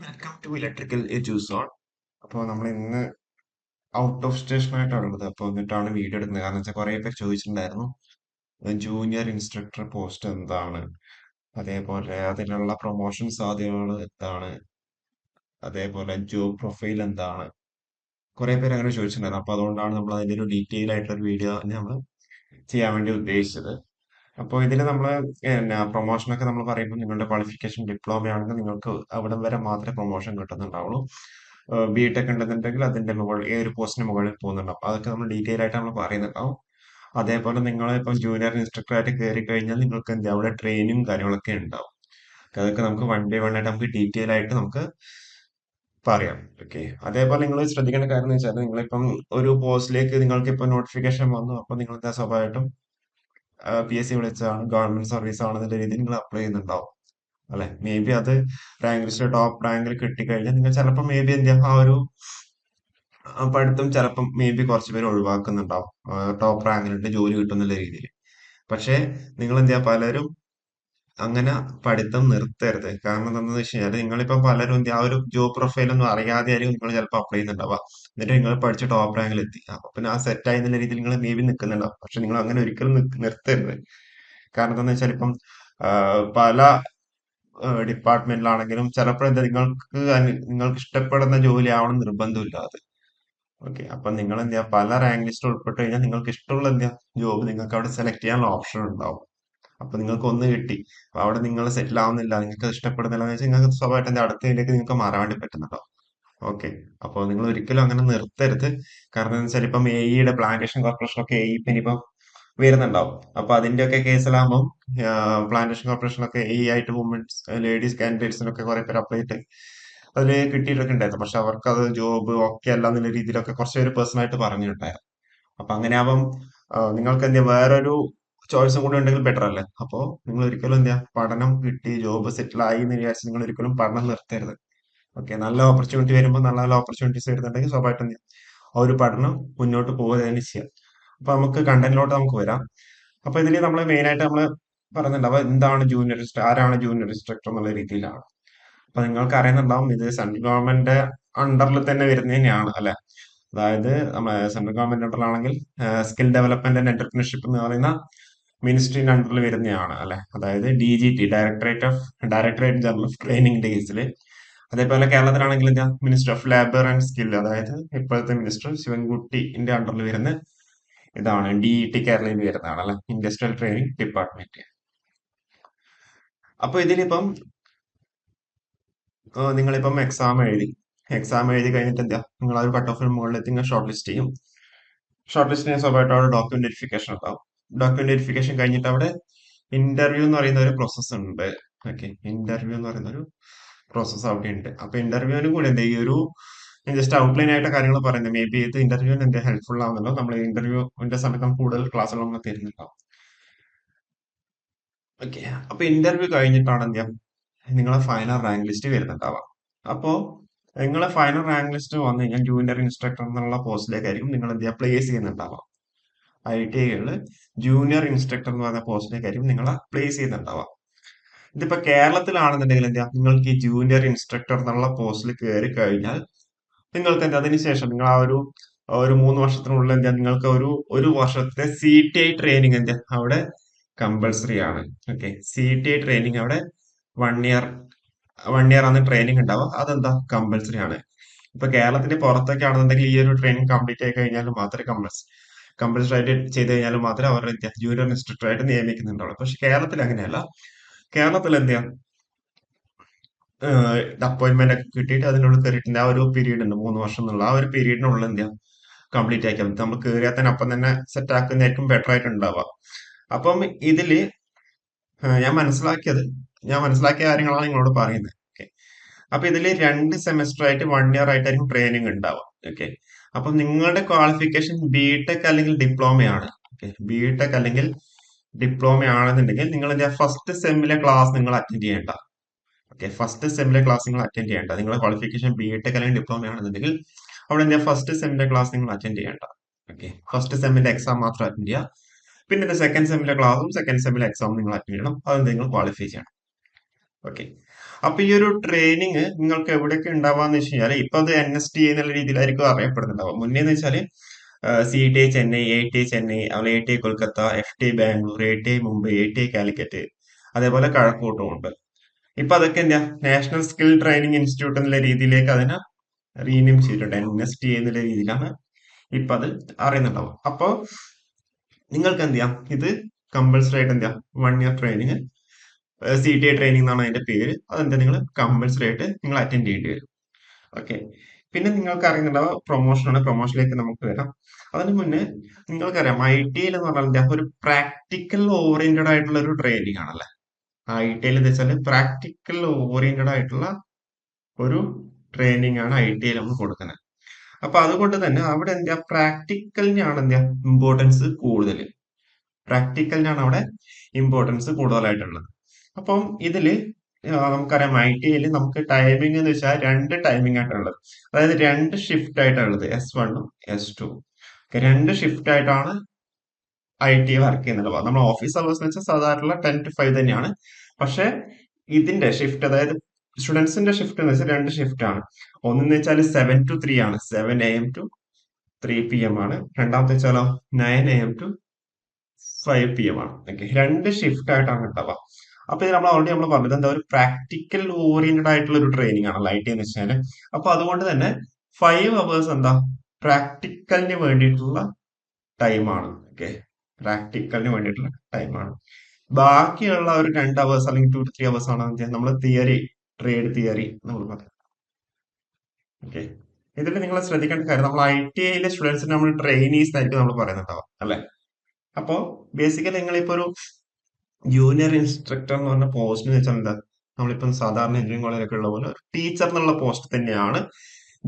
Welcome to electrical EduZone. അപ്പോൾ നമ്മൾ ഇന്ന് ഔട്ട് ഓഫ് സ്റ്റേഷൻ ആയിട്ടാണ് ഉള്ളത്. അപ്പോൾ എന്നിട്ടാണ് വീഡിയോ എടുക്കുന്നത്. കാരണം വെച്ചാൽ കുറേ പേര് ചോദിച്ചിട്ടുണ്ടായിരുന്നു ജൂനിയർ ഇൻസ്ട്രക്ടർ പോസ്റ്റ് എന്താണ്, അതേപോലെ അതിനുള്ള പ്രൊമോഷൻ സാധ്യതകൾ എന്താണ്, അതേപോലെ ജോബ് പ്രൊഫൈൽ എന്താണ്. കുറേ പേര് അങ്ങനെ ചോദിച്ചിട്ടുണ്ടായിരുന്നു. അപ്പോൾ അതുകൊണ്ടാണ് നമ്മൾ അതിൻ്റെ ഒരു ഡീറ്റെയിൽ ആയിട്ടുള്ള ഒരു വീഡിയോ നമ്മൾ ചെയ്യാൻ വേണ്ടി ഉദ്ദേശിച്ചത്. അപ്പോൾ ഇതിൽ നമ്മൾ പ്രൊമോഷനൊക്കെ നമ്മൾ പറയുമ്പോൾ നിങ്ങളുടെ ക്വാളിഫിക്കേഷൻ ഡിപ്ലോമ ആണെങ്കിൽ നിങ്ങൾക്ക് അവിടം വരെ മാത്രമേ പ്രൊമോഷൻ കിട്ടുന്നുണ്ടാവുള്ളൂ. ബി ടെക് ഉണ്ടെന്നുണ്ടെങ്കിൽ അതിന്റെ മുകളിൽ ഒരു പോസ്റ്റിന് മുകളിൽ പോകുന്നുണ്ടാവും. അതൊക്കെ നമ്മൾ ഡീറ്റെയിൽ ആയിട്ട് നമ്മൾ പറയുന്നുണ്ടാവും. അതേപോലെ നിങ്ങൾ ഇപ്പം ജൂനിയർ ഇൻസ്ട്രക്ടർ ആയിട്ട് കയറി കഴിഞ്ഞാൽ നിങ്ങൾക്ക് എന്താ അവിടെ ട്രെയിനിങ് കാര്യങ്ങളൊക്കെ ഉണ്ടാവും. അതൊക്കെ നമുക്ക് വൺ ബൈ വൺ ആയിട്ട് നമുക്ക് ഡീറ്റെയിൽ ആയിട്ട് നമുക്ക് പറയാം. ഓക്കെ. അതേപോലെ നിങ്ങൾ ശ്രദ്ധിക്കേണ്ട കാര്യം എന്ന് വെച്ചാൽ നിങ്ങളിപ്പം ഒരു പോസ്റ്റിലേക്ക് നിങ്ങൾക്ക് ഇപ്പം നോട്ടിഫിക്കേഷൻ വന്നു. അപ്പോൾ നിങ്ങൾ എന്താ സ്വാഭാവികമായിട്ടും PSC വിളിച്ചാണ് ഗവൺമെന്റ് സർവീസ് ആണെന്നുള്ള രീതിയിൽ നിങ്ങൾ അപ്ലൈ ചെയ്യുന്നുണ്ടാവും അല്ലെ. മേ ബി അത് റാങ്ക് ലിസ്റ്റ് ടോപ്പ് റാങ്കിൽ കിട്ടിക്കഴിഞ്ഞാൽ നിങ്ങൾ ചിലപ്പോൾ മേ ബി എന്താ ആ ഒരു പഠിത്തം ചിലപ്പം മേ ബി കുറച്ച് പേര് ഒഴിവാക്കുന്നുണ്ടാവും. ടോപ്പ് റാങ്കിലുണ്ട് ജോലി കിട്ടുന്നുള്ള രീതിയിൽ. പക്ഷേ നിങ്ങൾ എന്താ പലരും അങ്ങനെ പഠിത്തം നിർത്തരുത്. കാരണം എന്താണെന്ന് വെച്ച് കഴിഞ്ഞാൽ നിങ്ങളിപ്പം പലരും എന്ത് ആ ഒരു ജോബ് പ്രൊഫൈൽ ഒന്നും അറിയാതെ ആയിരിക്കും നിങ്ങൾ ചിലപ്പോൾ അപ്ലൈ ചെയ്യുന്നുണ്ടാവുക. എന്നിട്ട് നിങ്ങൾ പഠിച്ച് ടോപ്പ് റാങ്കിൽ എത്തി. അപ്പൊ പിന്നെ ആ സെറ്റ് ആയി എന്നുള്ള രീതിയിൽ നിങ്ങൾ മേ ബി നിൽക്കുന്നുണ്ടാവും. പക്ഷെ നിങ്ങൾ അങ്ങനെ ഒരിക്കലും നിർത്തരുത്. കാരണം എന്താണെന്ന് വെച്ചാൽ ഇപ്പം പല ഡിപ്പാർട്ട്മെന്റിലാണെങ്കിലും ചിലപ്പോൾ എന്താ നിങ്ങൾക്ക് ഇഷ്ടപ്പെടുന്ന ജോലി ആവണം നിർബന്ധമില്ല അത്. ഓക്കെ. അപ്പൊ നിങ്ങൾ എന്ത് ചെയ്യാ പല റാങ്ക് ലിസ്റ്റ് ഉൾപ്പെട്ട് കഴിഞ്ഞാൽ നിങ്ങൾക്ക് ഇഷ്ടമുള്ള എന്ത് ജോബ് നിങ്ങൾക്ക് അവിടെ സെലക്ട് ചെയ്യാനുള്ള ഓപ്ഷൻ ഉണ്ടാവും. അപ്പൊ നിങ്ങൾക്ക് ഒന്ന് കിട്ടി, അപ്പൊ അവിടെ നിങ്ങൾ സെറ്റിൽ ആവുന്നില്ല, നിങ്ങൾക്ക് ഇഷ്ടപ്പെടുന്നില്ല എന്ന് വെച്ചാൽ നിങ്ങൾക്ക് സ്വാഭാവികമായിട്ട് എന്താ അടുത്തതിലേക്ക് നിങ്ങൾക്ക് മാറാൻ വേണ്ടി പറ്റുന്നുണ്ടോ. ഓക്കെ. അപ്പോൾ നിങ്ങൾ ഒരിക്കലും അങ്ങനെ നിർത്തരുത്. കാരണം എന്താ വെച്ചാൽ ഇപ്പം AEയുടെ പ്ലാന്റേഷൻ കോർപ്പറേഷൻ ഒക്കെ AE ഇപ്പം ഇനിയിപ്പം വരുന്നുണ്ടാവും. അപ്പൊ അതിന്റെയൊക്കെ കേസിലാകുമ്പോൾ പ്ലാന്റേഷൻ കോർപ്പറേഷനൊക്കെ ആയിട്ട് വുമൻസ് ലേഡീസ് കാൻഡിഡേറ്റ്സിനൊക്കെ കുറെ പേര് അപ്ലൈ ചെയ്തിട്ട് അതിൽ കിട്ടിയിട്ടൊക്കെ ഉണ്ടായിരുന്നു. പക്ഷെ അവർക്ക് അത് ജോബ് ഓക്കെ അല്ല എന്നുള്ള രീതിയിലൊക്കെ കുറച്ച് പേര് പേഴ്സണൽ ആയിട്ട് പറഞ്ഞിട്ടുണ്ടായിരുന്നു. അപ്പൊ അങ്ങനെ ആവുമ്പം നിങ്ങൾക്ക് എന്താ വേറൊരു ചോയ്സും കൂടെ ഉണ്ടെങ്കിൽ ബെറ്റർ അല്ലേ. അപ്പോ നിങ്ങൾ ഒരിക്കലും എന്താ പഠനം കിട്ടി ജോബ് സെറ്റിൽ ആയി എന്ന് വിചാരിച്ച് നിങ്ങൾ ഒരിക്കലും പഠനം നിർത്തരുത്. ഓക്കെ. നല്ല ഓപ്പർച്യൂണിറ്റി വരുമ്പോൾ നല്ല നല്ല ഓപ്പർച്യൂണിറ്റീസ് വരുന്നുണ്ടെങ്കിൽ സ്വാഭാവികമായിട്ടും എന്ത് ചെയ്യും? ആ ഒരു പഠനം മുന്നോട്ട് പോവുക തന്നെ ചെയ്യാം. അപ്പൊ നമുക്ക് കണ്ടന്റിലോട്ട് നമുക്ക് വരാം. അപ്പൊ ഇതിൽ നമ്മൾ മെയിൻ ആയിട്ട് നമ്മൾ പറയുന്നുണ്ട് അപ്പൊ എന്താണ് ജൂനിയർ ആരാണ് ജൂനിയർ ഇൻസ്ട്രക്ടർ എന്നുള്ള രീതിയിലാണ്. അപ്പൊ നിങ്ങൾക്ക് അറിയുന്നുണ്ടാവും ഇത് സെൻട്രൽ ഗവൺമെന്റ് അണ്ടറിൽ തന്നെ വരുന്നതന്നെയാണ് അല്ലെ. അതായത് നമ്മുടെ സെൻട്രൽ ഗവൺമെന്റ് അണ്ടറിലാണെങ്കിൽ സ്കിൽ ഡെവലപ്മെന്റ് ആൻഡ് എന്റർപ്രണർഷിപ്പ് എന്ന് പറയുന്ന മിനിസ്ട്രിന്റെ അണ്ടറിൽ വരുന്നതാണ് അല്ലെ. അതായത് DGT ഡയറക്ടറേറ്റ് ജനറൽ ഓഫ് ട്രെയിനിങ്ങിന്റെ കേസിൽ. അതേപോലെ കേരളത്തിലാണെങ്കിൽ എന്താ minister of labour and skill, അതായത് ഇപ്പോഴത്തെ മിനിസ്റ്റർ ശിവൻകുട്ടിന്റെ അണ്ടറിൽ വരുന്ന ഇതാണ് DET കേരളയിൽ വരുന്നതാണ് അല്ലെ, ഇൻഡസ്ട്രിയൽ ട്രെയിനിങ് ഡിപ്പാർട്ട്മെന്റ്. അപ്പൊ ഇതിലിപ്പം നിങ്ങളിപ്പം എക്സാം എഴുതി കഴിഞ്ഞിട്ട് എന്താ നിങ്ങൾ ആ ഒരു കട്ട് ഓഫിന് മുകളിലെത്തി നിങ്ങൾ ഷോർട്ട് ലിസ്റ്റ് ചെയ്യും. ഷോർട്ട് ലിസ്റ്റ് ചെയ്യാൻ സ്വാഭാവികമായിട്ട് അവിടെ ഡോക്യുമെന്റ് വെരിഫിക്കേഷൻ ഉണ്ടാവും. ഡോക്യുമെന്റ് വെരിഫിക്കേഷൻ കഴിഞ്ഞിട്ട് അവിടെ ഇന്റർവ്യൂ എന്ന് പറയുന്ന ഒരു പ്രോസസ്സ് ഉണ്ട്. ഓക്കെ. ഇന്റർവ്യൂ എന്ന് പറയുന്ന ഒരു പ്രോസസ്സ് അവിടെ ഉണ്ട്. അപ്പൊ ഇന്റർവ്യൂവിനും കൂടി എന്താ ഈ ഒരു ജസ്റ്റ് ഔട്ട്ലൈൻ ആയിട്ട് കാര്യങ്ങൾ പറയുന്നത് മേ ബി ഇത് ഇന്റർവ്യൂവിന് എന്താ ഹെൽപ്ഫുൾ ആവുന്നല്ലോ. നമ്മൾ ഇന്റർവ്യൂവിന്റെ സമയത്ത് നമുക്ക് കൂടുതൽ ക്ലാസ്സുകൾ നമ്മൾ തരുന്നുണ്ടാവും. ഓക്കെ. അപ്പൊ ഇന്റർവ്യൂ കഴിഞ്ഞിട്ടാണ് എന്താ നിങ്ങളെ ഫൈനൽ റാങ്ക് ലിസ്റ്റ് വരുന്നുണ്ടാവാം. അപ്പോ നിങ്ങളെ ഫൈനൽ റാങ്ക് ലിസ്റ്റ് വന്നു കഴിഞ്ഞാൽ ജൂനിയർ ഇൻസ്ട്രക്ടർ എന്നുള്ള പോസ്റ്റിലേക്കായിരിക്കും നിങ്ങൾ എന്ത് ചെയ്യുക പ്ലേസ് ചെയ്യുന്നുണ്ടാവാം. ITകളിൽ ജൂനിയർ ഇൻസ്ട്രക്ടർ എന്ന് പറയുന്ന പോസ്റ്റിലേക്കായിരിക്കും നിങ്ങളെ പ്ലേസ് ചെയ്യുന്നുണ്ടാവാം. ഇതിപ്പോ കേരളത്തിലാണെന്നുണ്ടെങ്കിൽ എന്താ നിങ്ങൾക്ക് ഈ ജൂനിയർ ഇൻസ്ട്രക്ടർ എന്നുള്ള പോസ്റ്റിൽ കയറി കഴിഞ്ഞാൽ നിങ്ങൾക്ക് എന്താ അതിനുശേഷം നിങ്ങൾ ആ ഒരു ഒരു 3 വർഷത്തിനുള്ളിൽ എന്താ നിങ്ങൾക്ക് ഒരു വർഷത്തെ CTI ട്രെയിനിങ് എന്താ അവിടെ കമ്പൽസറി ആണ്. ഓക്കെ. CTI ട്രെയിനിങ് അവിടെ 1 ഇയർ 1 ഇയർ ആണ് ട്രെയിനിങ് ഉണ്ടാവുക. അതെന്താ കമ്പൽസറി ആണ്. ഇപ്പൊ കേരളത്തിന്റെ പുറത്തൊക്കെ ആണെന്നുണ്ടെങ്കിൽ ഈ ഒരു ട്രെയിനിങ് കംപ്ലീറ്റ് ആയി കഴിഞ്ഞാൽ മാത്രമേ കമ്പൽസറി ആയിട്ട് ചെയ്ത് കഴിഞ്ഞാൽ മാത്രമേ അവർ ജൂനിയർ ഇൻസ്ട്രക്ടർ ആയിട്ട് നിയമിക്കുന്നുണ്ടാവുള്ളൂ. പക്ഷെ കേരളത്തിൽ അങ്ങനെയല്ല. കേരളത്തിൽ എന്ത് ചെയ്യാം അപ്പോയിന്റ്മെന്റ് ഒക്കെ കിട്ടിയിട്ട് അതിനുള്ളിൽ കയറിയിട്ടുണ്ട് ആ ഒരു പീരീഡ് ഉണ്ട് 3 വർഷം എന്നുള്ള ആ ഒരു പീരീഡിനുള്ളിൽ എന്ത് ചെയ്യാം കംപ്ലീറ്റ് ആക്കിയാൽ മതി. നമ്മൾ കയറിയാൽ തന്നെ അപ്പം തന്നെ സെറ്റ് ആക്കുന്നതായിരിക്കും ബെറ്റർ ആയിട്ട് ഉണ്ടാവുക. അപ്പം ഇതില് ഞാൻ മനസ്സിലാക്കിയ കാര്യങ്ങളാണ് നിങ്ങളോട് പറയുന്നത്. ഓക്കെ. അപ്പൊ ഇതില് 2 സെമസ്റ്റർ ആയിട്ട് 1 ഇയർ ആയിട്ടായിരിക്കും ട്രെയിനിങ് ഉണ്ടാവുക. ഓക്കെ. അപ്പൊ നിങ്ങളുടെ ക്വാളിഫിക്കേഷൻ BTech അല്ലെങ്കിൽ ഡിപ്ലോമയാണ്. ഓക്കെ. BTech അല്ലെങ്കിൽ ഡിപ്ലോമ ആണെന്നുണ്ടെങ്കിൽ നിങ്ങൾ ഫസ്റ്റ് സെമ്മിലെ ക്ലാസ് നിങ്ങൾ അറ്റൻഡ് ചെയ്യേണ്ട. ഓക്കെ. ഫസ്റ്റ് സെമ്മിലെ ക്ലാസ് നിങ്ങൾ അറ്റൻഡ് ചെയ്യേണ്ട. നിങ്ങളുടെ ക്വാളിഫിക്കേഷൻ BTech അല്ലെങ്കിൽ ഡിപ്ലോമ ആണെന്നുണ്ടെങ്കിൽ അവിടെ ഫസ്റ്റ് സെമ്മിലെ ക്ലാസ് നിങ്ങൾ അറ്റൻഡ് ചെയ്യേണ്ട. ഓക്കെ. ഫസ്റ്റ് സെമ്മിന്റെ എക്സാം മാത്രം അറ്റൻഡ് ചെയ്യുക. പിന്നെ സെക്കൻഡ് സെമ്മിലെ ക്ലാസ്സും സെക്കൻഡ് സെമ്മിലെ എക്സാം നിങ്ങൾ അറ്റൻഡ് ചെയ്യണം. അത് നിങ്ങൾ ക്വാളിഫൈ ചെയ്യണം. ഓക്കെ. അപ്പൊ ഈ ഒരു ട്രെയിനിങ് നിങ്ങൾക്ക് എവിടെയൊക്കെ ഉണ്ടാവാന്ന് വെച്ച് കഴിഞ്ഞാൽ ഇപ്പൊ അത് NST എന്നുള്ള രീതിയിലായിരിക്കും അറിയപ്പെടുന്നുണ്ടാവുക. മുന്നേ എന്ന് വെച്ചാല് CTI ചെന്നൈ, ATI ചെന്നൈ, അതുപോലെ ATI Kolkata, FTI Bangalore, ATI Mumbai, ATI Calicut, അതേപോലെ കഴക്കൂട്ടം ഉണ്ട്. ഇപ്പൊ അതൊക്കെ എന്താ നാഷണൽ സ്കിൽ ട്രെയിനിങ് ഇൻസ്റ്റിറ്റ്യൂട്ട് എന്നുള്ള രീതിയിലേക്ക് അതിനെ റീനെയിം ചെയ്തിട്ടുണ്ട്. NST എന്നുള്ള രീതിയിലാണ് ഇപ്പൊ അത് അറിയുന്നുണ്ടാവും. അപ്പൊ നിങ്ങൾക്ക് എന്ത് ചെയ്യാം, ഇത് കമ്പൽസറി ആയിട്ട് എന്ത് ചെയ്യാം, 1 ഇയർ ട്രെയിനിങ്, CTI ട്രെയിനിങ് എന്നാണ് അതിന്റെ പേര്. അതെന്താ നിങ്ങൾ കമ്പൽസറി ആയിട്ട് നിങ്ങൾ അറ്റൻഡ് ചെയ്യേണ്ടി വരും. ഓക്കെ. പിന്നെ നിങ്ങൾക്ക് അറിയുന്നുണ്ടാവും പ്രൊമോഷനാണ്. പ്രൊമോഷനിലേക്ക് നമുക്ക് വരാം. അതിന് മുന്നേ നിങ്ങൾക്കറിയാം ITയിൽ എന്ന് പറഞ്ഞാൽ എന്താ ഒരു പ്രാക്ടിക്കൽ ഓറിയന്റഡ് ആയിട്ടുള്ള ഒരു ട്രെയിനിങ് ആണല്ലേ. ITയിൽ എന്ന് വെച്ചാൽ പ്രാക്ടിക്കൽ ഓറിയന്റഡ് ആയിട്ടുള്ള ഒരു ട്രെയിനിങ് ആണ് ITയിൽ നമ്മൾ കൊടുക്കുന്നത്. അപ്പൊ അതുകൊണ്ട് തന്നെ അവിടെ എന്താ പ്രാക്ടിക്കലിനാണ് എന്താ ഇമ്പോർട്ടൻസ് കൂടുതൽ. പ്രാക്ടിക്കലിനാണ് അവിടെ ഇമ്പോർട്ടൻസ് കൂടുതലായിട്ടുള്ളത്. അപ്പം ഇതില് നമുക്കറിയാം ITയിൽ നമുക്ക് ടൈമിംഗ് എന്ന് വെച്ചാൽ 2 ടൈമിംഗ് ആയിട്ടുള്ളത്. അതായത് 2 ഷിഫ്റ്റ് ആയിട്ടുള്ളത്, S1ഉം S2. 2 ഷിഫ്റ്റ് ആയിട്ടാണ് IT വർക്ക് ചെയ്യുന്നത്. നമ്മൾ ഓഫീസ് അവേഴ്സ് എന്ന് വെച്ചാൽ സാധാരണ 10 to 5 തന്നെയാണ്. പക്ഷെ ഇതിന്റെ ഷിഫ്റ്റ്, അതായത് സ്റ്റുഡൻസിന്റെ ഷിഫ്റ്റ് എന്ന് വെച്ചാൽ 2 ഷിഫ്റ്റ് ആണ്. ഒന്നെന്ന് വെച്ചാൽ 7 to 3 ആണ്, 7 AM to 3 PM ആണ്. രണ്ടാമത്തെ വെച്ചാലോ 9 AM to 5 PM ആണ്. ഓക്കെ, 2 ഷിഫ്റ്റ് ആയിട്ടാണ് ഉണ്ടാവുക. അപ്പൊ ഇത് നമ്മൾ ഓൾറെഡി നമ്മൾ പറഞ്ഞത് എന്താ ഒരു പ്രാക്ടിക്കൽ ഓറിയന്റഡ് ആയിട്ടുള്ള ഒരു ട്രെയിനിങ് ആണല്ലോ IT എന്ന് വെച്ചാൽ. അപ്പൊ അതുകൊണ്ട് തന്നെ 5 അവേഴ്സ് എന്താ പ്രാക്ടിക്കലിന് വേണ്ടിയിട്ടുള്ള ടൈമാണ്. ഓക്കെ, പ്രാക്ടിക്കലിന് വേണ്ടിയിട്ടുള്ള ടൈമാണ്. ബാക്കിയുള്ള ഒരു 2 അവേഴ്സ് അല്ലെങ്കിൽ 2 to 3 അവേഴ്സ് ആണ് നമ്മൾ തിയറി, ട്രേഡ് തിയറി നമ്മൾ പറയുന്നത്. ഓക്കെ, ഇതിൽ നിങ്ങൾ ശ്രദ്ധിക്കേണ്ട കാര്യം, നമ്മൾ ITയിലെ സ്റ്റുഡൻസിന് നമ്മൾ ട്രെയിനീസ് ആയിരിക്കും നമ്മൾ പറയുന്നുണ്ടാവും അല്ലെ. അപ്പോ ബേസിക്കലി നിങ്ങളിപ്പോ ഒരു ജൂനിയർ ഇൻസ്ട്രക്ടർ എന്ന് പറഞ്ഞ പോസ്റ്റിന് വെച്ചാൽ എന്താ, നമ്മളിപ്പം സാധാരണ എഞ്ചിനീയറിംഗ് കോളേജിലൊക്കെ ഉള്ള പോലെ ടീച്ചർ എന്നുള്ള പോസ്റ്റ് തന്നെയാണ്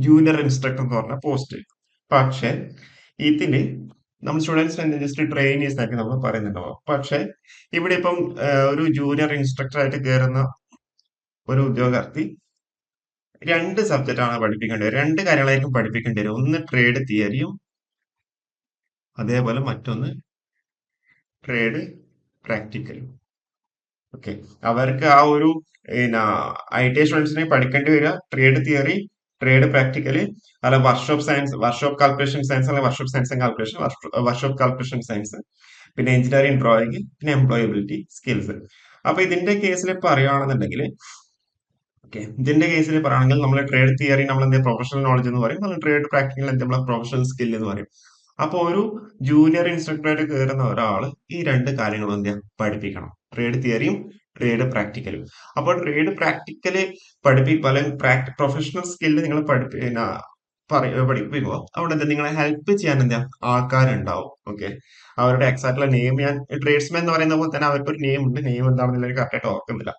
ജൂനിയർ ഇൻസ്ട്രക്ടർ എന്ന് പറഞ്ഞ പോസ്റ്റ്. പക്ഷെ ഇതില് നമ്മൾ സ്റ്റുഡൻസിന് ജസ്റ്റ് ട്രെയിനീസ് ആയിരിക്കും നമ്മൾ പറയുന്നുണ്ടാവും. പക്ഷെ ഇവിടെ ഇപ്പം ഒരു ജൂനിയർ ഇൻസ്ട്രക്ടർ ആയിട്ട് കയറുന്ന ഒരു ഉദ്യോഗാർത്ഥി 2 സബ്ജക്റ്റ് ആണ് പഠിപ്പിക്കേണ്ടി വരും. 2 കാര്യങ്ങളായിരിക്കും പഠിപ്പിക്കേണ്ടി വരും. ഒന്ന് ട്രേഡ് തിയറിയും, അതേപോലെ മറ്റൊന്ന് ട്രേഡ് പ്രാക്ടിക്കലും. ഓക്കെ, അവർക്ക് ആ ഒരു പിന്നെ IT സ്റ്റുഡൻസിനെ പഠിക്കേണ്ടി വരിക ട്രേഡ് തിയറി, ട്രേഡ് പ്രാക്ടിക്കല്, അല്ല workshop science, workshop calculation science, അല്ലെങ്കിൽ workshop science and calculation, workshop calculation science, പിന്നെ എഞ്ചിനീയറിംഗ് ഡ്രോയിങ്, പിന്നെ എംപ്ലോയബിലിറ്റി സ്കിൽസ്. അപ്പൊ ഇതിന്റെ കേസിൽ പറയുകയാണെന്നുണ്ടെങ്കിൽ, ഓക്കെ, ഇതിന്റെ കേസിൽ പറയുകയാണെങ്കിൽ നമ്മൾ ട്രേഡ് തിയറി നമ്മൾ എന്താ പ്രൊഫഷണൽ നോളജ് എന്ന് പറയും, നമ്മൾ ട്രേഡ് പ്രാക്ടിക്കൽ എന്താ നമ്മളെ പ്രൊഫഷണൽ സ്കിൽ എന്ന് പറയും. അപ്പൊ ഒരു ജൂനിയർ ഇൻസ്ട്രക്ടറായിട്ട് കയറുന്ന ഒരാൾ ഈ 2 കാര്യങ്ങളും എന്താ പഠിപ്പിക്കണം, ട്രേഡ് തിയറിയും ട്രേഡ് പ്രാക്ടിക്കലും. അപ്പോൾ ട്രേഡ് പ്രാക്ടിക്കല് അല്ലെങ്കിൽ പ്രൊഫഷണൽ സ്കില്ല് നിങ്ങൾ പഠിപ്പിക്കുമ്പോൾ അവിടെ എന്താ നിങ്ങളെ ഹെൽപ്പ് ചെയ്യാൻ എന്താ ആൾക്കാരുണ്ടാവും. ഓക്കെ, അവരുടെ എക്സാക്ട്ലി നെയിം ഞാൻ ട്രേഡ്സ്മാൻ എന്ന് പറയുന്ന പോലെ തന്നെ അവർക്ക് ഒരു നെയിം ഉണ്ട്. നെയിം എന്താണെന്നുള്ള കറക്റ്റായിട്ട് ഓർക്കുന്നില്ല.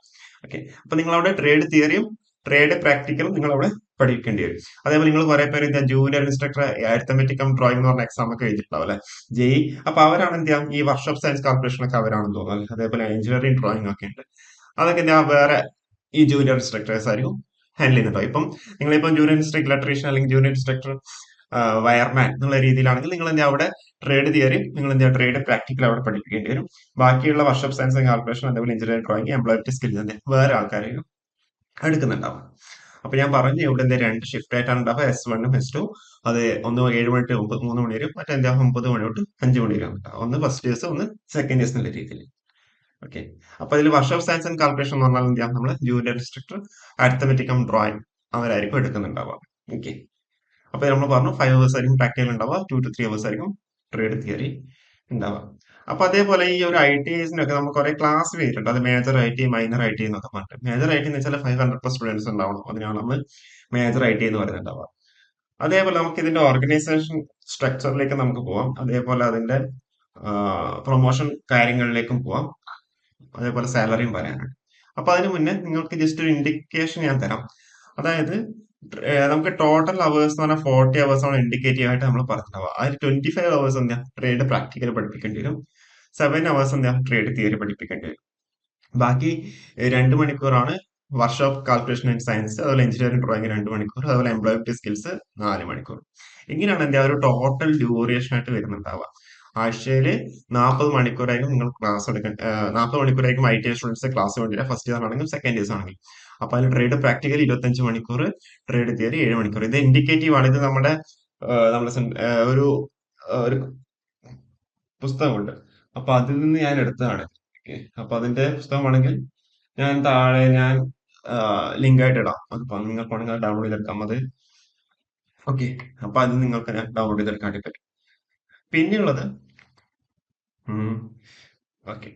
ഓക്കെ, അപ്പൊ നിങ്ങൾ അവിടെ ട്രേഡ് തിയറിയും ട്രേഡ് പ്രാക്ടിക്കലും നിങ്ങൾ അവിടെ പഠിക്കേണ്ടി വരും. അതേപോലെ നിങ്ങൾ കുറെ പേര് എന്താ junior instructor arithmetic cum drawing എന്ന് പറഞ്ഞ എക്സാം ഒക്കെ എഴുതിയിട്ടുണ്ടാവും അല്ലെ, JEE. അപ്പൊ അവരാണ് എന്താ ഈ വർക്ക്ഷോപ്പ് സയൻസ് കാൽക്കുലേഷൻ ഒക്കെ അവരാണെന്ന് തോന്നുന്നു. അതേപോലെ എഞ്ചിനീയറിംഗ് ഡ്രോയിങ് ഒക്കെ ഉണ്ട്. അതൊക്കെ എന്താ വേറെ ഈ ജൂനിയർ ഇൻസ്ട്രക്ടേഴ്സ് ആയിരിക്കും ഹാൻഡിൽ ചെയ്യുന്നുണ്ടോ. ഇപ്പം നിങ്ങളിപ്പം ജൂനിയർ ഇൻസ്ട്രക്ടർ ഇലക്ട്രീഷ്യൻ അല്ലെങ്കിൽ ജൂനിയർ ഇൻസ്ട്രക്ടർ വയർമാൻ എന്നുള്ള രീതിയിലാണെങ്കിൽ നിങ്ങൾ എന്താ അവിടെ ട്രേഡ് തിയറി, നിങ്ങൾ എന്താ ട്രേഡ് പ്രാക്ടിക്കൽ അവിടെ പഠിപ്പിക്കേണ്ടി വരും. ബാക്കിയുള്ള വർക്ക്ഷോപ്പ് സയൻസ് ആൻഡ് കാൽക്കുലേഷൻ, അതേപോലെ എഞ്ചിനീയറിംഗ് ഡ്രോയിങ്, എംപ്ലോയബിലിറ്റി സ്കിൽസ് എന്താ വേറെ ആൾക്കാരെയും എടുക്കുന്നുണ്ടാവും. അപ്പൊ ഞാൻ പറഞ്ഞു ഇവിടെ എന്താ 2 ഷിഫ്റ്റ് ആയിട്ടാണ് ഉണ്ടാവുക, S1ഉം S2. അത് ഒന്ന് 7 മണി to 3 മണി വരും, മറ്റെന്താ 9 മണി തൊട്ട് 5 മണി വരെ ഉണ്ടാവും. ഒന്ന് ഫസ്റ്റ് ഇയേഴ്സ്, ഒന്ന് സെക്കൻഡ് ഇയേഴ്സ് എന്നുള്ള രീതിയിൽ. ഓക്കെ, അപ്പൊ അതിൽ വർക്ക്ഷോപ്പ് സയൻസ് ആൻഡ് കാൽക്കുലേഷൻ എന്ന് പറഞ്ഞാൽ എന്താ നമ്മൾ junior instructor arithmetic cum drawing അവരായിരിക്കും എടുക്കുന്നുണ്ടാവുക. ഓക്കെ, അപ്പൊ നമ്മൾ പറഞ്ഞു 5 അവേഴ്സ് ആയിരിക്കും പ്രാക്ടിക്കൽ ഉണ്ടാവുക, 2 to 3 അവേഴ്സ് ആയിരിക്കും ട്രേഡ് തിയറി ഉണ്ടാവുക. അപ്പൊ അതേപോലെ ഈ ഒരു ITIസിനൊക്കെ നമുക്ക് കുറെ ക്ലാസ് വരുന്നുണ്ട്. അത് മേജർ IT, മൈനർ IT എന്നൊക്കെ പറഞ്ഞിട്ട്. മേജർ IT എന്ന് വെച്ചാൽ 500+ സ്റ്റുഡൻസ് ഉണ്ടാവണം, അതിനാണ് നമ്മൾ മേജർ IT എന്ന് പറയുന്നുണ്ടാവുക. അതേപോലെ നമുക്ക് ഇതിന്റെ ഓർഗനൈസേഷൻ സ്ട്രക്ചറിലേക്ക് നമുക്ക് പോവാം. അതേപോലെ അതിന്റെ പ്രൊമോഷൻ കാര്യങ്ങളിലേക്കും പോവാം. അതേപോലെ സാലറിയും പറയാനുണ്ട്. അപ്പൊ അതിന് മുന്നേ നിങ്ങൾക്ക് ജസ്റ്റ് ഒരു ഇൻഡിക്കേഷൻ ഞാൻ തരാം. അതായത് നമുക്ക് ടോട്ടൽ അവേഴ്സ് എന്ന് പറഞ്ഞാൽ 40 അവേഴ്സ് ആണ് ഇൻഡിക്കേറ്റീവ് ആയിട്ട് നമ്മൾ പറഞ്ഞിട്ടുണ്ടാവുക. അതിൽ 25 അവേഴ്സ് എന്താ ട്രേഡ് പ്രാക്ടിക്കൽ പഠിപ്പിക്കേണ്ടി വരും, 7 അവേഴ്സ് എന്താ ട്രേഡ് തിയറി പഠിപ്പിക്കേണ്ടി വരും. ബാക്കി 2 മണിക്കൂറാണ് വർക്ക്ഷോപ്പ് കാൽക്കുലേഷൻ ആൻഡ് സയൻസ്, അതുപോലെ എഞ്ചിനീയറിംഗ് ഡ്രോയിങ് 2 മണിക്കൂർ, അതുപോലെ എംപ്ലോയബിലിറ്റി സ്കിൽസ് 4 മണിക്കൂർ. ഇങ്ങനെയാണ് എന്താ ഒരു ടോട്ടൽ ഡ്യൂറേഷൻ ആയിട്ട് വരുന്നുണ്ടാവുക. ആഴ്ചയില് 40 മണിക്കൂറായിരിക്കും നിങ്ങൾ ക്ലാസ് എടുക്കാൻ, 40 മണിക്കൂറായിരിക്കും ITI സ്റ്റുഡൻസ് ക്ലാസ് വേണ്ടിയിട്ട്, ഫസ്റ്റ് ഇയർ ആണെങ്കിലും സെക്കൻഡ് ഇയേഴ്സ് ആണെങ്കിലും. അപ്പൊ അതിൽ ട്രേഡ് പ്രാക്ടിക്കൽ 25 മണിക്കൂർ, ട്രേഡ് തിയറി 7 മണിക്കൂർ. ഇത് ഇൻഡിക്കേറ്റീവ് ആണ്. ഇത് നമ്മുടെ ഒരു പുസ്തകമുണ്ട്. അപ്പൊ അതിൽ നിന്ന് ഞാൻ എടുത്തതാണ്. ഓക്കെ, അപ്പൊ അതിന്റെ പുസ്തകമാണെങ്കിൽ ഞാൻ ലിങ്ക് ആയിട്ട് ഇടാം. അപ്പൊ നിങ്ങൾക്ക് വേണമെങ്കിൽ ഡൗൺലോഡ് ചെയ്തെടുക്കാം അത്. ഓക്കെ, അപ്പൊ അത് നിങ്ങൾക്ക് ഞാൻ ഡൗൺലോഡ് ചെയ്തെടുക്കാൻ വേണ്ടി പറ്റും. പിന്നെയുള്ളത് ഓക്കെ,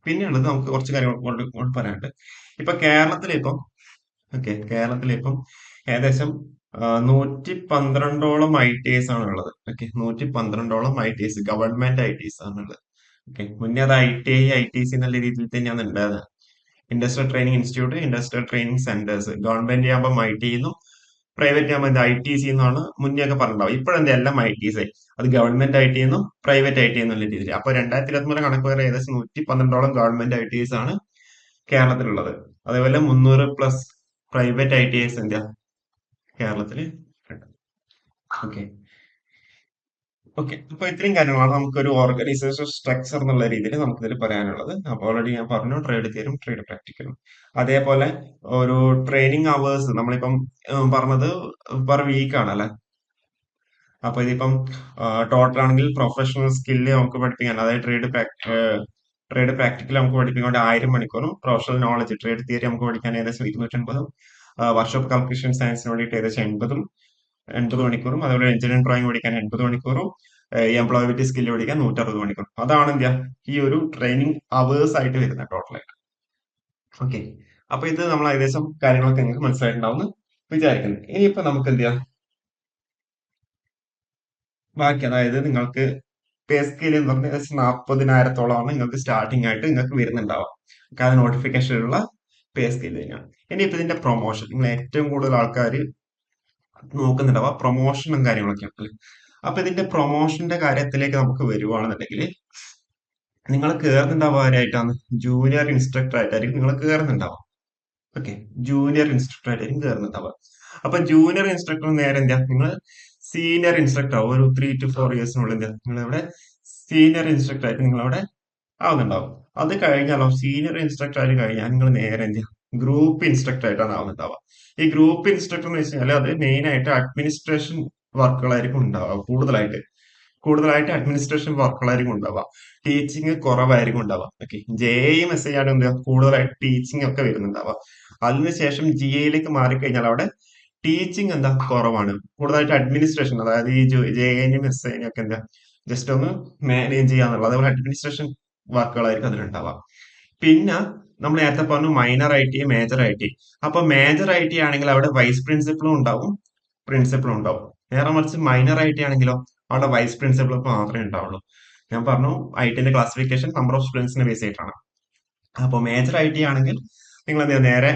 പിന്നെയുള്ളത് നമുക്ക് കുറച്ച് കാര്യങ്ങൾ കൊണ്ട് പറയാനുണ്ട്. ഇപ്പൊ കേരളത്തിലിപ്പം കേരളത്തിലിപ്പം ഏകദേശം 112ഓളം ITIs ആണ് ഉള്ളത്. ഓക്കെ, 112ഓളം ITIs, ഗവൺമെന്റ് ITIs ആണുള്ളത്. ഓക്കെ, മുന്നേ അത് ITI, ITC എന്നുള്ള രീതിയിൽ തന്നെയാണ് ഉണ്ടായത്. Industrial training institute, industrial training centres. Government ആകുമ്പോൾ ITI എന്നും പ്രൈവറ്റ് ആകുമ്പോൾ ITC എന്നാണ് മുന്നേ ഒക്കെ പറഞ്ഞിട്ടുണ്ടാവും. ഇപ്പോഴെന്താ എല്ലാം ITs ആയി. അത് ഗവൺമെന്റ് ITI എന്നും പ്രൈവറ്റ് ITI എന്നുള്ള രീതിയിൽ. അപ്പൊ 2023 കണക്ക് വരെ ഏകദേശം 112ഓളം ഗവൺമെന്റ് ITIs ആണ് കേരളത്തിലുള്ളത്. അതേപോലെ 300+ പ്രൈവറ്റ് ITIs എന്താ കേരളത്തിൽ ഉണ്ട്. ഓക്കെ, ഓക്കെ, അപ്പൊ ഇത്രയും കാര്യങ്ങളാണ് നമുക്കൊരു ഓർഗനൈസേഷൻ സ്ട്രക്ചർ എന്നുള്ള രീതിയിൽ നമുക്കിതിൽ പറയാനുള്ളത്. അപ്പൊ ഓൾറെഡി ഞാൻ പറഞ്ഞു ട്രേഡ് തിയറും ട്രേഡ് പ്രാക്ടിക്കലും. അതേപോലെ ഒരു ട്രെയിനിങ് അവേഴ്സ് നമ്മളിപ്പം പറഞ്ഞത് പെർ വീക്ക് ആണ് അല്ലെ. അപ്പൊ ഇതിപ്പം ടോട്ടൽ ആണെങ്കിൽ പ്രൊഫഷണൽ സ്കില്ല് നമുക്ക് പഠിപ്പിക്കാൻ, അതായത് ട്രേഡ് പ്രാക്ടിക്കൽ നമുക്ക് പഠിപ്പിക്കാൻ വേണ്ടി 1000 മണിക്കൂറും, പ്രൊഫഷണൽ നോളജ് ട്രേഡ് തിയറി നമുക്ക് പഠിക്കാൻ ഏകദേശം 250, വർക്ക്ഷോപ്പ് കമ്പ്യൂട്ടേഷൻ സയൻസിന് വേണ്ടിയിട്ട് ഏകദേശം 80 മണിക്കൂറും, അതുപോലെ എഞ്ചിനീയറിംഗ് ഡ്രോയിങ് പഠിക്കാൻ 80 മണിക്കൂറും, എംപ്ലോയബിലിറ്റി സ്കില്ല് പഠിക്കാൻ 160 മണിക്കൂർ. അതാണ് എന്താ ഈ ഒരു ട്രെയിനിങ് അവേഴ്സ് ആയിട്ട് വരുന്നത് ടോട്ടലായിട്ട്. ഓക്കെ, അപ്പൊ ഇത് നമ്മൾ ഏകദേശം കാര്യങ്ങളൊക്കെ നിങ്ങൾക്ക് മനസ്സിലായിട്ടുണ്ടാവും എന്ന് വിചാരിക്കുന്നു. ഇനിയിപ്പോ നമുക്ക് എന്ത് ചെയ്യാം, ബാക്കി അതായത് നിങ്ങൾക്ക് പേ സ്കെയിൽ എന്ന് പറഞ്ഞാൽ ഏകദേശം 40,000-ഓളമാണ് നിങ്ങൾക്ക് സ്റ്റാർട്ടിംഗ് ആയിട്ട് നിങ്ങൾക്ക് വരുന്നുണ്ടാവാം. കാരണം നോട്ടിഫിക്കേഷനിലുള്ള പേ സ്കെയിൽ തന്നെയാണ്. ഇനിയിപ്പോ ഇതിന്റെ പ്രൊമോഷൻ നിങ്ങൾ ഏറ്റവും കൂടുതൽ ആൾക്കാർ നോക്കുന്നുണ്ടാവുക പ്രൊമോഷനും കാര്യങ്ങളൊക്കെയാണ് അല്ലേ. അപ്പൊ ഇതിന്റെ പ്രൊമോഷന്റെ കാര്യത്തിലേക്ക് നമുക്ക് വരുവാണെന്നുണ്ടെങ്കിൽ നിങ്ങൾ കയറുന്നുണ്ടാവുക ആരായിട്ടാണ്, ജൂനിയർ ഇൻസ്ട്രക്ടർ ആയിട്ടായിരിക്കും നിങ്ങൾ കയറുന്നുണ്ടാവുക. ഓക്കെ, ജൂനിയർ ഇൻസ്ട്രക്ടർ ആയിട്ടായിരിക്കും കയറുന്നുണ്ടാവുക. അപ്പൊ ജൂനിയർ ഇൻസ്ട്രക്ടർ നേരെ എന്താ നിങ്ങൾ സീനിയർ ഇൻസ്ട്രക്ടർ ആവും. ഒരു 3 to 4 ഇയേഴ്സിനുള്ളിൽ എന്താ നിങ്ങളിവിടെ സീനിയർ ഇൻസ്ട്രക്ടർ ആയിട്ട് നിങ്ങളവിടെ ആവുന്നുണ്ടാവും. അത് കഴിഞ്ഞാലോ സീനിയർ ഇൻസ്ട്രക്ടർ ആയിട്ട് കഴിഞ്ഞാൽ നിങ്ങൾ നേരെ എന്ത് ഗ്രൂപ്പ് ഇൻസ്ട്രക്ടർ ആയിട്ടാണ് ആവുന്നുണ്ടാവുക. ഈ ഗ്രൂപ്പ് ഇൻസ്ട്രക്ടർ എന്ന് വെച്ച് കഴിഞ്ഞാൽ അത് മെയിൻ ആയിട്ട് അഡ്മിനിസ്ട്രേഷൻ വർക്കുകളായിരിക്കും ഉണ്ടാവുക. കൂടുതലായിട്ട് അഡ്മിനിസ്ട്രേഷൻ വർക്കുകളായിരിക്കും ഉണ്ടാവുക. ടീച്ചിങ് കുറവായിരിക്കും ഉണ്ടാവുക. ഓക്കെ, JAM SI ആണ് എന്താ കൂടുതലായിട്ട് ടീച്ചിങ് ഒക്കെ വരുന്നുണ്ടാവുക. അതിനുശേഷം GA മാറിക്കഴിഞ്ഞാൽ അവിടെ ടീച്ചിങ് എന്താ കുറവാണ്. കൂടുതലായിട്ട് അഡ്മിനിസ്ട്രേഷൻ, അതായത് ഈ JNM SI ഒക്കെ എന്താ ജസ്റ്റ് ഒന്ന് മാനേജ് ചെയ്യാന്നുള്ളത്, അതേപോലെ അഡ്മിനിസ്ട്രേഷൻ വർക്കുകളായിരിക്കും അതിലുണ്ടാവുക. പിന്നെ നമ്മൾ നേരത്തെ പറഞ്ഞു മൈനർ IT, മേജർ IT. അപ്പൊ മേജർ IT ആണെങ്കിൽ അവിടെ വൈസ് പ്രിൻസിപ്പളും ഉണ്ടാവും, പ്രിൻസിപ്പളും ഉണ്ടാവും. നേരെ മറിച്ച് മൈനർ IT ആണെങ്കിലോ അവിടെ വൈസ് പ്രിൻസിപ്പൾ മാത്രമേ ഉണ്ടാവുള്ളൂ. ഞാൻ പറഞ്ഞു ITന്റെ ക്ലാസിഫിക്കേഷൻ നമ്പർ ഓഫ് സ്റ്റുഡൻസിനെ ബേസ് ചെയ്തിട്ടാണ്. അപ്പോൾ മേജർ IT ആണെങ്കിൽ നിങ്ങൾ എന്ത് ചെയ്യുക, നേരെ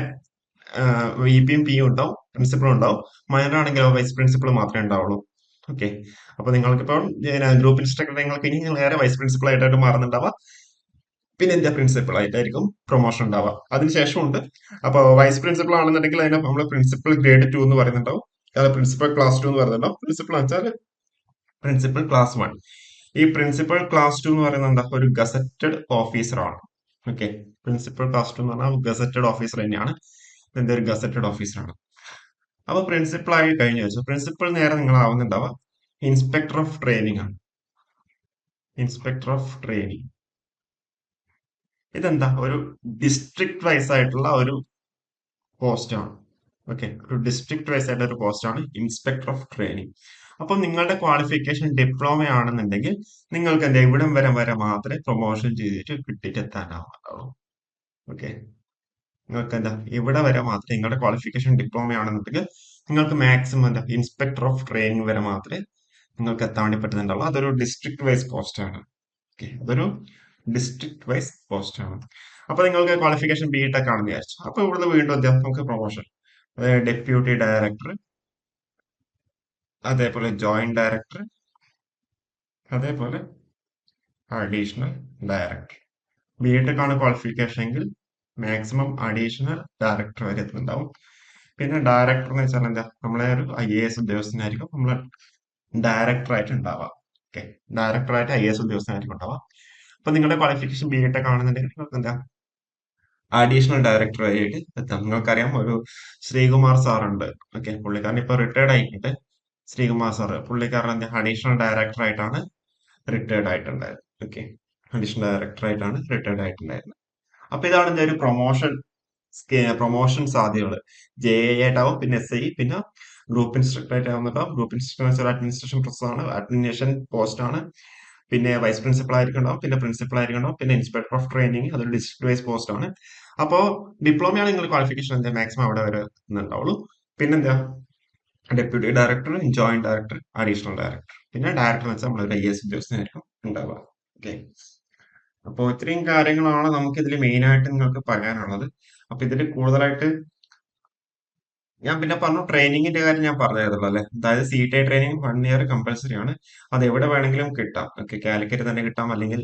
VPയും Pയും ഉണ്ടാവും, പ്രിൻസിപ്പളും ഉണ്ടാവും. മൈനർ ആണെങ്കിലോ വൈസ് പ്രിൻസിപ്പൾ മാത്രമേ ഉണ്ടാവുള്ളൂ. ഓക്കെ, അപ്പൊ നിങ്ങൾക്കിപ്പോൾ ഗ്രൂപ്പ് ഇൻസ്ട്രക്ടർ നിങ്ങൾക്ക് ഇനി നിങ്ങൾ നേരെ വൈസ് പ്രിൻസിപ്പൾ ആയിട്ടായിട്ട് മാറുന്നുണ്ടാവുക. പിന്നെ എന്താ പ്രിൻസിപ്പൾ ആയിട്ടായിരിക്കും പ്രൊമോഷൻ ഉണ്ടാവുക. അതിനുശേഷം ഉണ്ട്. അപ്പോൾ വൈസ് പ്രിൻസിപ്പൾ ആണെന്നുണ്ടെങ്കിൽ അതിനെ നമ്മൾ പ്രിൻസിപ്പൽ ഗ്രേഡ് 2 എന്ന് പറയുന്നുണ്ടാവും, പ്രിൻസിപ്പൽ ക്ലാസ് 2 എന്ന് പറയുന്നുണ്ടാവും. പ്രിൻസിപ്പൾ വെച്ചാൽ പ്രിൻസിപ്പൽ ക്ലാസ് 1. ഈ പ്രിൻസിപ്പൽ ക്ലാസ് 2 എന്ന് പറയുന്നത് എന്താ ഒരു ഗസറ്റഡ് ഓഫീസറാണ്. ഓക്കെ, പ്രിൻസിപ്പൽ ക്ലാസ് 2 എന്ന് പറഞ്ഞാൽ ഗസറ്റഡ് ഓഫീസർ തന്നെയാണ്. എന്താ ഒരു ഗസറ്റഡ് ഓഫീസറാണ്. അപ്പൊ പ്രിൻസിപ്പൾ ആയി കഴിഞ്ഞു വെച്ചു, പ്രിൻസിപ്പൾ നേരെ നിങ്ങൾ ആവുന്നുണ്ടാവുക ഇൻസ്പെക്ടർ ഓഫ് ട്രെയിനിങ് ആണ്. ഇൻസ്പെക്ടർ ഓഫ് ട്രെയിനിങ് ഇതെന്താ ഒരു ഡിസ്ട്രിക്ട് വൈസ് ആയിട്ടുള്ള ഒരു പോസ്റ്റ് ആണ്. ഓക്കെ, ഒരു ഡിസ്ട്രിക്ട് വൈസ് ആയിട്ടുള്ള ഒരു പോസ്റ്റ് ആണ് ഇൻസ്പെക്ടർ ഓഫ് ട്രെയിനിങ്. അപ്പം നിങ്ങളുടെ ക്വാളിഫിക്കേഷൻ ഡിപ്ലോമ ആണെന്നുണ്ടെങ്കിൽ നിങ്ങൾക്ക് എന്താ ഇവിടം വരെ മാത്രമേ പ്രൊമോഷൻ ചെയ്തിട്ട് കിട്ടിയിട്ട് എത്താനാവുള്ളൂ. ഓക്കെ, നിങ്ങൾക്ക് എന്താ ഇവിടെ വരെ മാത്രമേ നിങ്ങളുടെ ക്വാളിഫിക്കേഷൻ ഡിപ്ലോമ ആണെന്നുണ്ടെങ്കിൽ നിങ്ങൾക്ക് മാക്സിമം എന്താ ഇൻസ്പെക്ടർ ഓഫ് ട്രെയിനിങ് വരെ മാത്രമേ നിങ്ങൾക്ക് എത്താൻ വേണ്ടി പറ്റുന്നുണ്ടാവുള്ളൂ. അതൊരു ഡിസ്ട്രിക്ട് വൈസ് പോസ്റ്റ് ആണ്. ഓക്കെ, അതൊരു ഡിസ്ട്രിക്ട് വൈസ് പോസ്റ്റ് ആണ്. അപ്പൊ നിങ്ങൾക്ക് ക്വാളിഫിക്കേഷൻ BTech ആണെന്ന് വിചാരിച്ചു. അപ്പൊ ഇവിടുന്ന് വീണ്ടും എന്താ നമുക്ക് പ്രൊമോഷൻ, അതായത് ഡെപ്യൂട്ടി ഡയറക്ടർ, അതേപോലെ ജോയിന്റ് ഡയറക്ടർ, അതേപോലെ അഡീഷണൽ ഡയറക്ടർ. BTech ആണ് ക്വാളിഫിക്കേഷൻ എങ്കിൽ മാക്സിമം അഡീഷണൽ ഡയറക്ടർ വരെ എത്തുന്നുണ്ടാവും. പിന്നെ ഡയറക്ടർ എന്ന് വെച്ചാൽ എന്താ നമ്മളെ ഒരു IAS ഉദ്യോഗസ്ഥനായിരിക്കും നമ്മൾ ഡയറക്ടർ ആയിട്ട് ഉണ്ടാവുക. ഓക്കെ, ഡയറക്ടർ ആയിട്ട് IAS ഉദ്യോഗസ്ഥനായിരിക്കും ഉണ്ടാവുക. അപ്പൊ നിങ്ങളുടെ ക്വാളിഫിക്കേഷൻ BTech ആണെന്നുണ്ടെങ്കിൽ നിങ്ങൾക്ക് എന്താ അഡീഷണൽ ഡയറക്ടർ ആയിട്ട് എത്താം. നിങ്ങൾക്കറിയാം ഒരു ശ്രീകുമാർ സാറുണ്ട്. ഓക്കെ, പുള്ളിക്കാരൻ ഇപ്പൊ റിട്ടയർഡ് ആയിട്ടുണ്ട്. ശ്രീകുമാർ സാറ് പുള്ളിക്കാരൻ അഡീഷണൽ ഡയറക്ടർ ആയിട്ടാണ് റിട്ടയർഡ് ആയിട്ടുണ്ടായത്. ഓക്കെ, അഡീഷണൽ ഡയറക്ടർ ആയിട്ടാണ് റിട്ടയർഡ് ആയിട്ടുണ്ടായിരുന്നത്. അപ്പൊ ഇതാണ് എന്റെ ഒരു പ്രൊമോഷൻ സാധ്യതകൾ. ജെ എ ആയിട്ടാവും, പിന്നെ SI, പിന്നെ ഗ്രൂപ്പ് ഇൻസ്ട്രക്ടർ ആയിട്ടാവുന്നുണ്ടാവും. ഗ്രൂപ്പ് ഇൻസ്ട്രക്ടർ അഡ്മിനിസ്ട്രേഷൻ പ്രൊസസ്സാണ്, അഡ്മിനിസ്ട്രേഷൻ പോസ്റ്റ് ആണ്. പിന്നെ വൈസ് പ്രിൻസിപ്പൽ ആയിരിക്കണ്ടാവും, പിന്നെ പ്രിൻസിപ്പൽ ആയിരിക്കണ്ടാവും, പിന്നെ ഇൻസ്പെക്ടർ ഓഫ് ട്രെയിനിങ്, അതൊരു ഡിസ്ട്രിക്ട് വൈസ് പോസ്റ്റ് ആണ്. അപ്പോ ഡിപ്ലോമയാണ് നിങ്ങൾ ക്വാളിഫിക്കേഷൻ എന്താ മാക്സിമം അവിടെ വരെ ഉണ്ടാവുള്ളൂ. പിന്നെന്താ, deputy director, joint director, additional director, പിന്നെ ഡയറക്ടർ എന്ന് വെച്ചാൽ നമ്മളൊരു IAS ഉദ്യോഗസ്ഥനായിരിക്കും ഉണ്ടാവുക. ഓക്കെ, അപ്പോൾ ഇത്രയും കാര്യങ്ങളാണ് നമുക്ക് ഇതിൽ മെയിൻ ആയിട്ട് നിങ്ങൾക്ക് പറയാനുള്ളത്. അപ്പൊ ഇതിൽ കൂടുതലായിട്ട് ഞാൻ പിന്നെ പറഞ്ഞു, ട്രെയിനിങ്ങിന്റെ കാര്യം ഞാൻ പറഞ്ഞായിരുന്നല്ലോ അല്ലെ. അതായത് CTI ട്രെയിനിങ് 1 ഇയർ കമ്പൽസറി ആണ്. അത് എവിടെ വേണമെങ്കിലും കിട്ടാം. ഓക്കെ, കാലിക്കറ്റ് തന്നെ കിട്ടാം, അല്ലെങ്കിൽ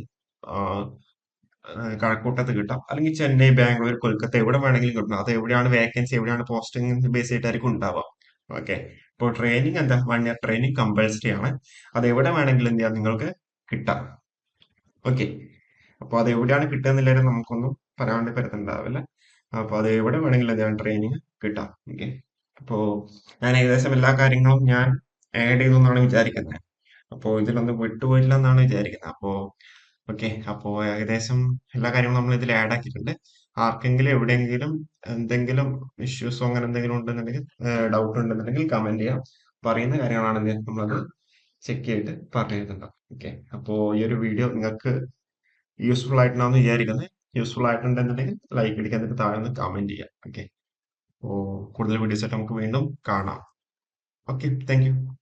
കഴക്കൂട്ടത്ത് കിട്ടാം, അല്ലെങ്കിൽ ചെന്നൈ, ബാംഗ്ലൂർ, കൊൽക്കത്ത, എവിടെ വേണമെങ്കിലും കിട്ടും. അത് എവിടെയാണ് വേക്കൻസി, എവിടെയാണ് പോസ്റ്റിംഗ് ബേസ് ചെയ്തിട്ടായിരിക്കും ഉണ്ടാവുക. ഓക്കെ, ഇപ്പോൾ ട്രെയിനിങ് എന്താ, 1 ഇയർ ട്രെയിനിങ് കമ്പൽസറി ആണ്. അത് എവിടെ വേണമെങ്കിലും എന്ത് ചെയ്യാം, നിങ്ങൾക്ക് കിട്ടാം. ഓക്കെ, അപ്പൊ അത് എവിടെയാണ് കിട്ടുന്നില്ലാലും നമുക്കൊന്നും പറയാൻ വേണ്ടി പറ്റുന്നുണ്ടാവില്ല. അപ്പൊ അത് എവിടെ വേണമെങ്കിലും ഞാൻ ട്രെയിനിങ് കിട്ടാം. ഓക്കെ, അപ്പോ ഞാൻ ഏകദേശം എല്ലാ കാര്യങ്ങളും ഞാൻ ആഡ് ചെയ്തു എന്നാണ് വിചാരിക്കുന്നത്. അപ്പോ ഇതിലൊന്നും വിട്ടുപോയില്ല എന്നാണ് വിചാരിക്കുന്നത്. ഓക്കെ, അപ്പോ ഏകദേശം എല്ലാ കാര്യങ്ങളും നമ്മൾ ഇതിൽ ആഡ് ആക്കിയിട്ടുണ്ട്. ആർക്കെങ്കിലും എവിടെയെങ്കിലും എന്തെങ്കിലും ഇഷ്യൂസോ അങ്ങനെ എന്തെങ്കിലും ഉണ്ടെന്നുണ്ടെങ്കിൽ, ഡൗട്ട് ഉണ്ടെന്നുണ്ടെങ്കിൽ കമന്റ് ചെയ്യാം. പറയുന്ന കാര്യങ്ങളാണെങ്കിൽ നമ്മളത് ചെക്ക് ചെയ്തിട്ട് പറഞ്ഞു തരുന്നുണ്ടാവും. ഓക്കെ, അപ്പോ ഈ ഒരു വീഡിയോ നിങ്ങൾക്ക് യൂസ്ഫുൾ ആയിട്ടുണ്ടാവും വിചാരിക്കുന്നത്. യൂസ്ഫുൾ ആയിട്ടുണ്ടെന്നുണ്ടെങ്കിൽ ലൈക്ക് അടിക്കാൻ, എന്നിട്ട് താഴെ നിന്ന് കമന്റ് ചെയ്യാം. ഓക്കെ, അപ്പോൾ കൂടുതൽ വീഡിയോസ് ആയിട്ട് നമുക്ക് വീണ്ടും കാണാം. Okay, thank you.